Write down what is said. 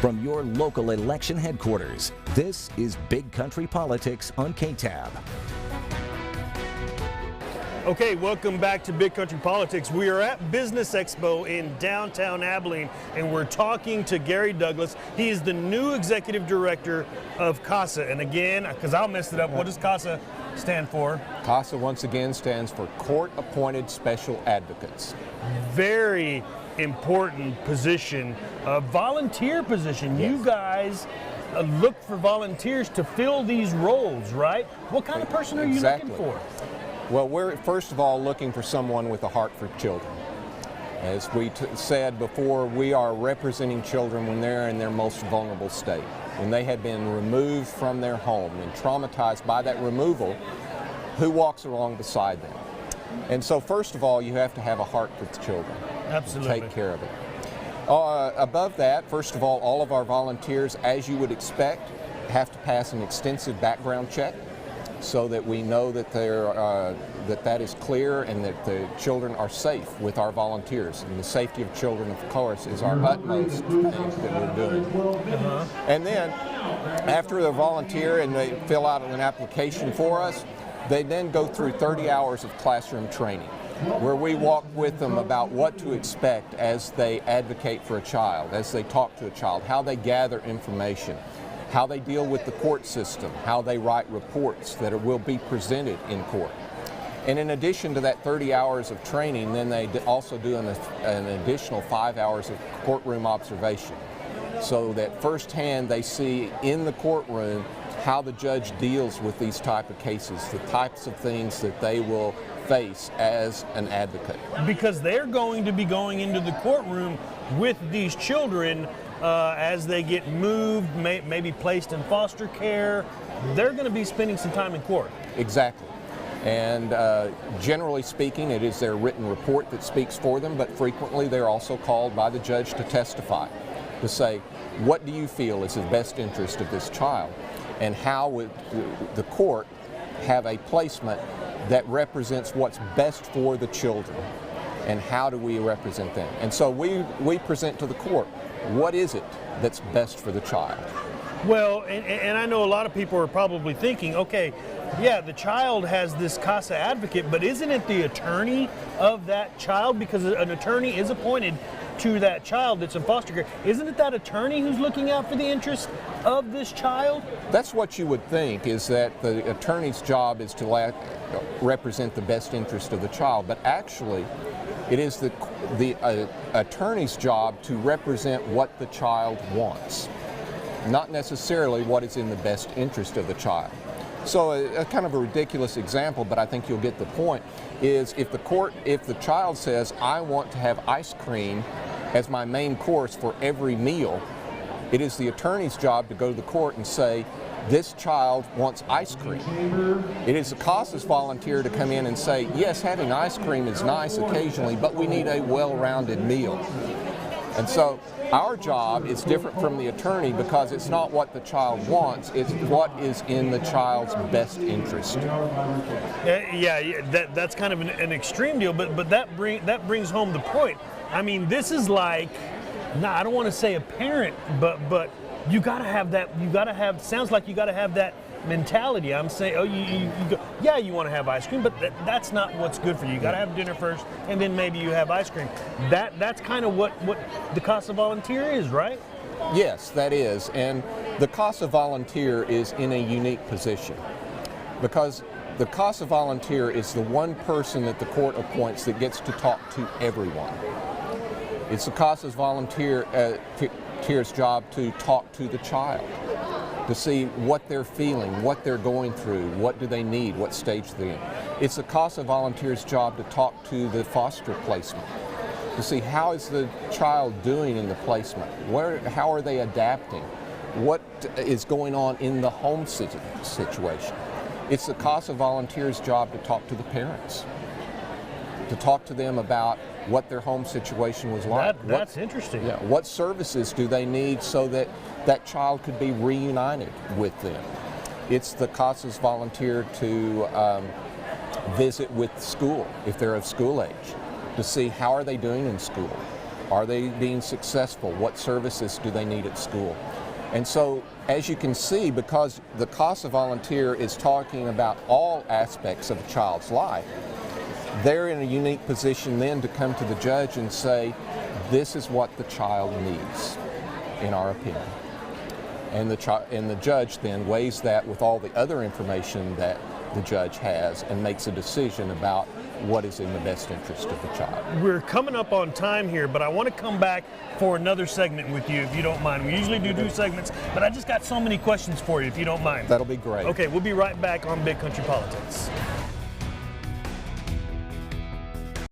From your local election headquarters, this is Big Country Politics on KTAB. Okay, welcome back to Big Country Politics. We are at Business Expo in downtown Abilene, and we're talking to Gary Douglas. He is the new executive director of CASA. And again, because I'll mess it up, what does CASA stand for? CASA, once again, stands for Court-Appointed Special Advocates. Very important position, a volunteer position. Yes. You guys look for volunteers to fill these roles, right? What kind of person are you looking for? Well, we're first of all looking for someone with a heart for children. As we said before, we are representing children when they're in their most vulnerable state, when they have been removed from their home and traumatized by that removal. Who walks along beside them? And so first of all, you have to have a heart for the children. Absolutely. Take care of it. Above that, first of all of our volunteers, as you would expect, have to pass an extensive background check so that we know that that is clear and that the children are safe with our volunteers. And the safety of children, of course, is our utmost thing that we're doing. And then, after they volunteer and they fill out an application for us, they then go through 30 hours of classroom training, where we walk with them about what to expect as they advocate for a child, as they talk to a child, how they gather information, how they deal with the court system, how they write reports that will be presented in court. And in addition to that 30 hours of training, then they also do an additional 5 hours of courtroom observation, so that firsthand they see in the courtroom how the judge deals with these type of cases, the types of things that they will face as an advocate. Because they're going to be going into the courtroom with these children as they get moved, maybe placed in foster care. They're going to be spending some time in court. Exactly. And generally speaking, it is their written report that speaks for them, but frequently they're also called by the judge to testify, to say, what do you feel is the best interest of this child? And how would the court have a placement that represents what's best for the children? And how do we represent them? And so we present to the court, what is it that's best for the child? Well, and I know a lot of people are probably thinking, okay, yeah, the child has this CASA advocate, but isn't it the attorney of that child? Because an attorney is appointed to that child that's in foster care. Isn't it that attorney who's looking out for the interests of this child? That's what you would think, is that the attorney's job is to represent the best interest of the child, but actually it is the attorney's job to represent what the child wants, not necessarily what is in the best interest of the child. So a kind of a ridiculous example, but I think you'll get the point, is if the child says, I want to have ice cream as my main course for every meal, it is the attorney's job to go to the court and say, this child wants ice cream. It is the CASA's volunteer to come in and say, yes, having ice cream is nice occasionally, but we need a well-rounded meal. And so our job is different from the attorney because it's not what the child wants, it's what is in the child's best interest. Yeah, that's kind of an extreme deal, but that brings home the point. I mean, this is like, I don't want to say a parent, but you got to have that. Sounds like you got to have that mentality. I'm saying, oh, you go, yeah, you want to have ice cream, but that's not what's good for you. You got to have dinner first, and then maybe you have ice cream. That's kind of what the CASA volunteer is, right? Yes, that is, and the CASA volunteer is in a unique position because the CASA volunteer is the one person that the court appoints that gets to talk to everyone. It's the CASA's volunteer's job to talk to the child, to see what they're feeling, what they're going through, what do they need, what stage they're in. It's the CASA volunteer's job to talk to the foster placement, to see how is the child doing in the placement, how are they adapting, what is going on in the home situation. It's the CASA volunteer's job to talk to the parents, to talk to them about what their home situation was like. That's interesting. Yeah, what services do they need so that that child could be reunited with them? It's the CASA's volunteer to visit with school if they're of school age, to see how are they doing in school, Are they being successful? What services do they need at school? And so, as you can see, because the CASA volunteer is talking about all aspects of a child's life, they're in a unique position then to come to the judge and say, this is what the child needs, in our opinion. And the judge then weighs that with all the other information that the judge has and makes a decision about what is in the best interest of the child. We're coming up on time here, but I want to come back for another segment with you, if you don't mind. We usually do segments, but I just got so many questions for you, if you don't mind. That'll be great. Okay, we'll be right back on Big Country Politics.